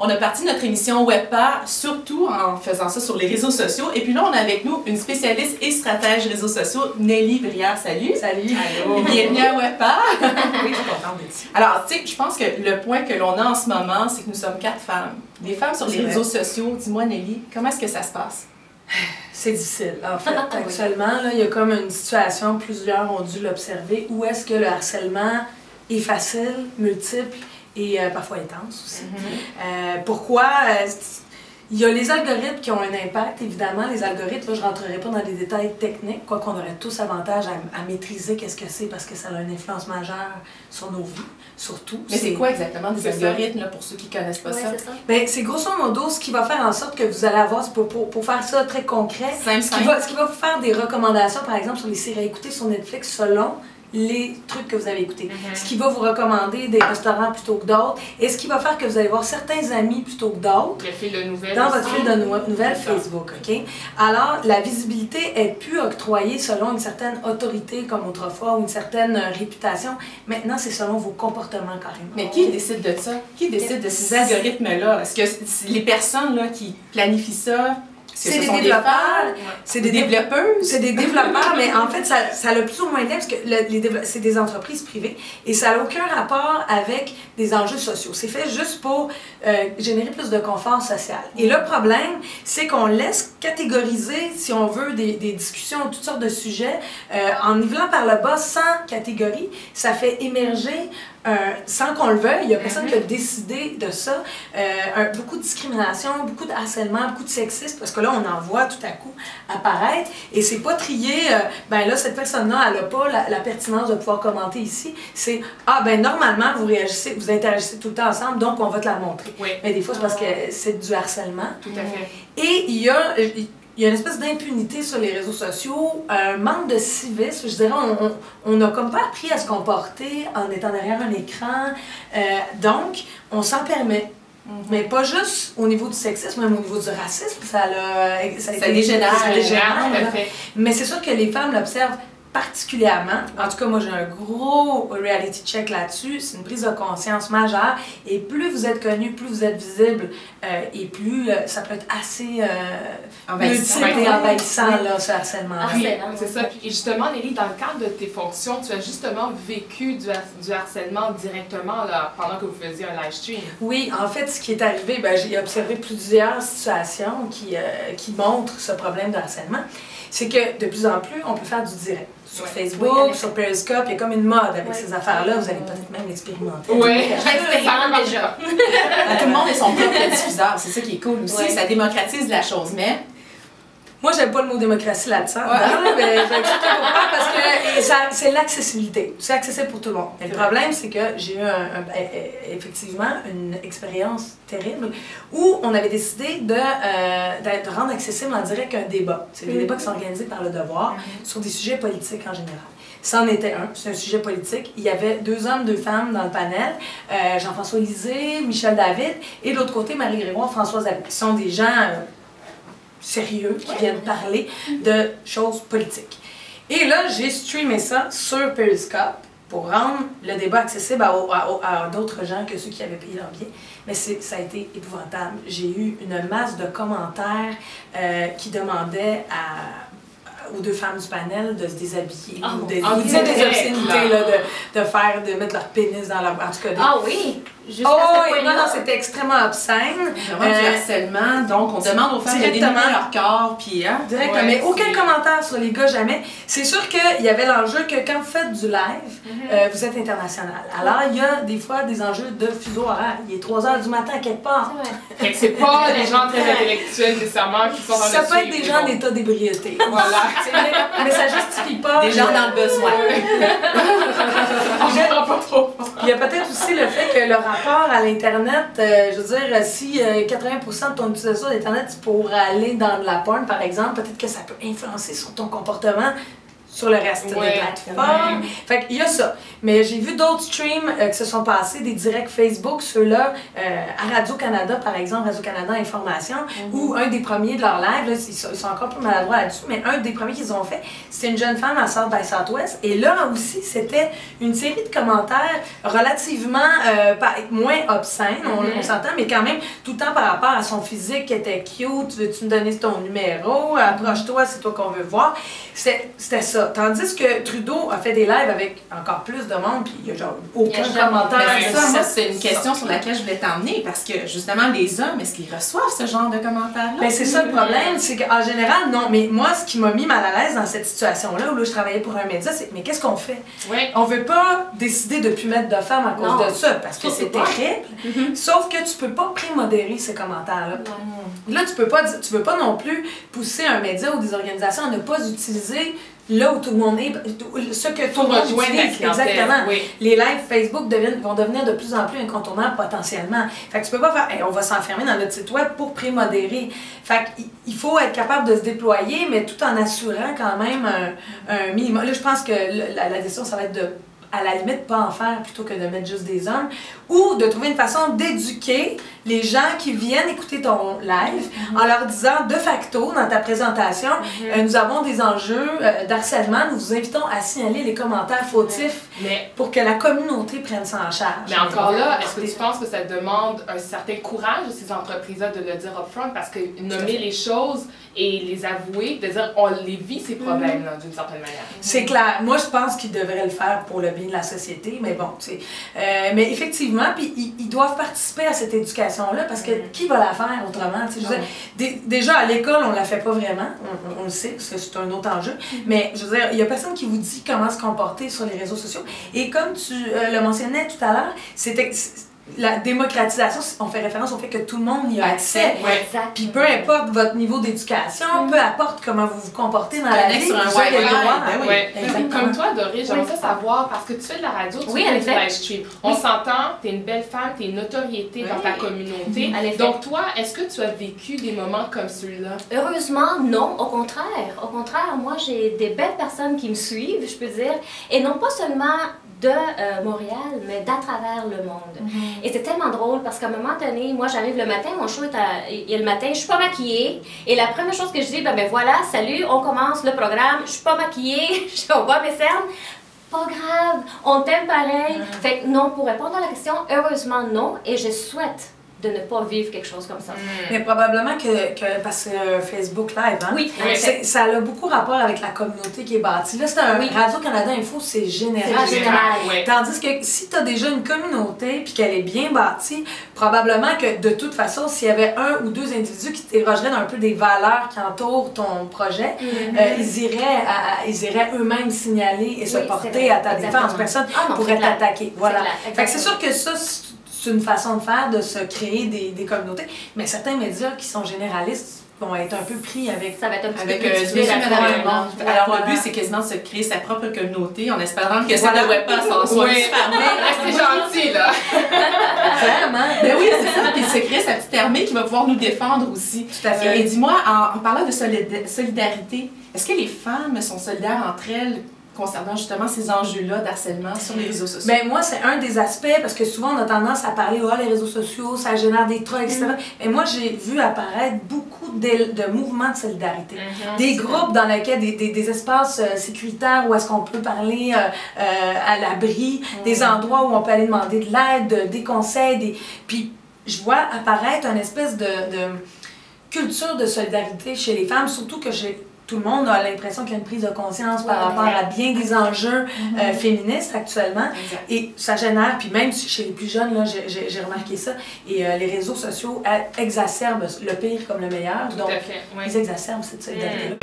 On a parti notre émission WebPA, surtout en faisant ça sur les réseaux sociaux. Et puis là, on a avec nous une spécialiste et stratège réseaux sociaux, Nelly Brière. Salut! Salut! Allô! Bienvenue à WebPA! Oui, je suis contente d'être ici. Alors, tu sais, je pense que le point que l'on a en ce moment, c'est que nous sommes 4 femmes. Des femmes sur les réseaux sociaux. Dis-moi, Nelly, comment est-ce que ça se passe? C'est difficile, en fait. Actuellement, là, il y a comme une situation, plusieurs ont dû l'observer, où est-ce que le harcèlement est facile, multiple et parfois intense aussi. Pourquoi? Il y a les algorithmes qui ont un impact, évidemment. Les algorithmes, là, je ne rentrerai pas dans des détails techniques, quoi qu'on aurait tous avantage à maîtriser qu'est-ce que c'est, parce que ça a une influence majeure sur nos vies, surtout. Mais c'est quoi exactement des algorithmes, là, pour ceux qui ne connaissent pas ça? Bien, c'est grosso modo ce qui va faire en sorte que vous allez avoir, pour faire ça très concret, ce qui va vous faire des recommandations, par exemple, sur les séries à écouter sur Netflix, selon les trucs que vous avez écoutés. Ce qui va vous recommander des restaurants plutôt que d'autres et ce qui va faire que vous allez voir certains amis plutôt que d'autres. Le fil de nouvelles. Dans votre fil de nouvelles Facebook, OK? Alors, la visibilité est plus octroyée selon une certaine autorité comme autrefois ou une certaine réputation. Maintenant, c'est selon vos comportements carrément. Mais qui décide de ça? Qui décide de ces algorithmes-là? Est-ce que les personnes là, qui planifient ça, c'est des développeurs, c'est des développeuses. C'est des développeurs, mais en fait, ça a le plus ou moins d'aide parce que c'est des entreprises privées et ça n'a aucun rapport avec des enjeux sociaux. C'est fait juste pour générer plus de confort social. Et le problème, c'est qu'on laisse catégoriser, si on veut, des discussions, toutes sortes de sujets, en nivelant par le bas sans catégorie, ça fait émerger sans qu'on le veuille, il n'y a personne qui a décidé de ça. Beaucoup de discrimination, beaucoup de harcèlement, beaucoup de sexisme, parce que là, on en voit tout à coup apparaître. Et c'est pas trié, ben là, cette personne-là, elle n'a pas la pertinence de pouvoir commenter ici. C'est, ah, ben normalement, vous interagissez tout le temps ensemble, donc on va te la montrer. Oui. Mais des fois, c'est parce que c'est du harcèlement. Tout à fait. Et il y a une espèce d'impunité sur les réseaux sociaux, un manque de civisme. Je dirais, on n'a comme pas appris à se comporter en étant derrière un écran. Donc, on s'en permet. Mais pas juste au niveau du sexisme, même au niveau du racisme. Ça dégénère. Mais c'est sûr que les femmes l'observent particulièrement. En tout cas, moi, j'ai un gros reality check là-dessus. C'est une prise de conscience majeure. Et plus vous êtes connu, plus vous êtes visible, et plus ça peut être assez multiple et envahissant, là, ce harcèlement. C'est ça. Et justement, Nelly, dans le cadre de tes fonctions, tu as justement vécu du harcèlement directement là, pendant que vous faisiez un live stream. Oui, en fait, ce qui est arrivé, ben, j'ai observé plusieurs situations qui montrent ce problème de harcèlement. C'est que de plus en plus, on peut faire du direct. Sur Facebook, sur Periscope, il y a comme une mode avec ces affaires-là. Vous allez peut-être même l'expérimenter. Oui, j'expérimente déjà. Tout le monde est son propre diffuseur. C'est ça qui est cool aussi. Ça démocratise la chose, mais... Moi, j'aime pas le mot démocratie là-dessus. Non, mais je vais expliquer pourquoi, parce que c'est l'accessibilité. C'est accessible pour tout le monde. Et le problème, c'est que j'ai eu effectivement une expérience terrible où on avait décidé de rendre accessible en direct un débat. C'est des débats qui sont organisés par Le Devoir sur des sujets politiques en général. C'en était un, c'est un sujet politique. Il y avait 2 hommes, 2 femmes dans le panel, Jean-François Lisée, Michel David, et de l'autre côté, Marie Grégoire, Françoise David, qui sont des gens sérieux, qui viennent parler de choses politiques. Et là, j'ai streamé ça sur Periscope pour rendre le débat accessible à d'autres gens que ceux qui avaient payé leur billet. Mais ça a été épouvantable. J'ai eu une masse de commentaires qui demandaient aux 2 femmes du panel de se déshabiller ou de dire des obscénités, là, de mettre leur pénis dans leur... En tout cas, ah oui! Non, c'était extrêmement obscène. Vraiment du harcèlement, donc on demande aux femmes de dénouer leur corps, puis... Directement, mais aucun commentaire sur les gars, jamais. C'est sûr qu'il y avait l'enjeu que quand vous faites du live, vous êtes international. Alors, il y a des fois des enjeux de fuseau horaire. Il est 3 h du matin quelque part. C'est pas des gens très intellectuels nécessairement qui sont dans le Ça peut être des gens en état d'ébriété. Voilà. Mais ça justifie pas... Des gens dans le besoin. Pas trop. Il y a peut-être aussi le fait que le rapport à l'Internet, je veux dire, si 80% de ton utilisation d'Internet c'est pour aller dans de la porn, par exemple, peut-être que ça peut influencer sur ton comportement sur le reste des plateformes. Fait qu'il y a ça. Mais j'ai vu d'autres streams qui se sont passés, des directs Facebook, ceux-là, à Radio-Canada, par exemple, Radio-Canada Information, où un des premiers de leur live, là, ils sont encore plus maladroits là-dessus, mais un des premiers qu'ils ont fait, c'était une jeune femme à South by Southwest. Et là aussi, c'était une série de commentaires relativement moins obscènes, on s'entend, mais quand même, tout le temps par rapport à son physique qui était cute, veux-tu me donner ton numéro, approche-toi, c'est toi qu'on veut voir. C'était ça. Tandis que Trudeau a fait des lives avec encore plus de monde, puis il y a genre aucun commentaire. Ça, c'est une question sur laquelle je voulais t'emmener, parce que justement, les hommes, est-ce qu'ils reçoivent ce genre de commentaires-là? Ben, c'est ça le problème, c'est qu'en général, non. Mais moi, ce qui m'a mis mal à l'aise dans cette situation-là, où là, je travaillais pour un média, c'est mais qu'est-ce qu'on fait? Oui. On veut pas décider de plus mettre de femmes à cause de ça, parce que c'est terrible. Sauf que tu peux pas prémodérer ces commentaires-là. Là, tu veux pas non plus pousser un média ou des organisations à ne pas utiliser là où tout le monde est, ce que tout le monde utilise. Exactement. Oui. Les lives Facebook vont devenir de plus en plus incontournables potentiellement. Fait que tu peux pas faire, hey, on va s'enfermer dans notre site web pour prémodérer. Fait qu'il faut être capable de se déployer, mais tout en assurant quand même un minimum. Là, je pense que la décision, ça va être de, à la limite, pas en faire plutôt que de mettre juste des hommes, ou de trouver une façon d'éduquer les gens qui viennent écouter ton live en leur disant de facto dans ta présentation, nous avons des enjeux d'harcèlement, nous vous invitons à signaler les commentaires fautifs pour que la communauté prenne ça en charge. Mais encore là, est-ce que tu penses que ça demande un certain courage de ces entreprises-là de le dire upfront, parce que nommer les choses et les avouer, de dire on les vit ces problèmes-là d'une certaine manière? C'est clair. Moi, je pense qu'ils devraient le faire pour le bien de la société, mais bon, tu sais. Mais effectivement, puis ils doivent participer à cette éducation-là, parce que qui va la faire autrement? Tu sais, je veux dire, déjà, à l'école, on la fait pas vraiment, on le sait, parce que c'est un autre enjeu, mais je veux dire, il y a personne qui vous dit comment se comporter sur les réseaux sociaux. Et comme tu le mentionnais tout à l'heure, c'était la démocratisation, on fait référence au fait que tout le monde y a accès. Puis peu importe votre niveau d'éducation, peu importe comment vous vous comportez dans la vie, vous avez le droit. Comme toi, Doris, j'aimerais ça savoir, parce que tu fais de la radio, tu fais du live stream. On s'entend, tu es une belle femme, tu es une notoriété dans ta communauté. Donc toi, est-ce que tu as vécu des moments comme celui-là? Heureusement, non. Au contraire. Au contraire, moi, j'ai des belles personnes qui me suivent, je peux dire, et non pas seulement de Montréal, mais d'à travers le monde. Et c'est tellement drôle parce qu'à un moment donné, moi j'arrive le matin, mon show est le matin, je suis pas maquillée. Et la première chose que je dis, ben voilà, salut, on commence le programme, je suis pas maquillée, je suis au bas mes cernes. Pas grave, on t'aime pareil. Fait que non, pour répondre à la question, heureusement non, et je souhaite de ne pas vivre quelque chose comme ça. Mais probablement que parce que Facebook Live, hein? Oui, ça a beaucoup rapport avec la communauté qui est bâtie. Là, c'est un Radio-Canada Info, c'est général. Tandis que si tu as déjà une communauté puis qu'elle est bien bâtie, probablement que de toute façon, s'il y avait un ou deux individus qui t'érogeraient d'un peu des valeurs qui entourent ton projet, ils iraient eux-mêmes signaler et se porter à ta défense. Personne pourrait t'attaquer. Voilà. Fait que c'est sûr que ça, c'est une façon de faire, de se créer des communautés. Mais certains médias qui sont généralistes vont être un peu pris avec... Ça va être un petit peu plus difficile. Alors, le but, c'est quasiment de se créer sa propre communauté en espérant que ça ne devrait pas s'en soit super bien. Restez gentil, là! Vraiment! Ben oui, c'est ça. Puis se créer sa petite armée qui va pouvoir nous défendre aussi. Tout à fait. Et dis-moi, en parlant de solidarité, est-ce que les femmes sont solidaires entre elles concernant justement ces enjeux-là d'harcèlement sur les réseaux sociaux? Ben moi, c'est un des aspects, parce que souvent on a tendance à parler, les réseaux sociaux, ça génère des trolls, etc. Mais moi, j'ai vu apparaître beaucoup de mouvements de solidarité. Des groupes dans lesquels, des espaces sécuritaires où est-ce qu'on peut parler à l'abri, des endroits où on peut aller demander de l'aide, des conseils, Puis je vois apparaître une espèce de culture de solidarité chez les femmes, surtout que tout le monde a l'impression qu'il y a une prise de conscience par rapport à bien des enjeux féministes actuellement. Et ça génère, puis même chez les plus jeunes, là, j'ai remarqué ça, et les réseaux sociaux exacerbent le pire comme le meilleur. Donc, ils exacerbent cette solidarité-là.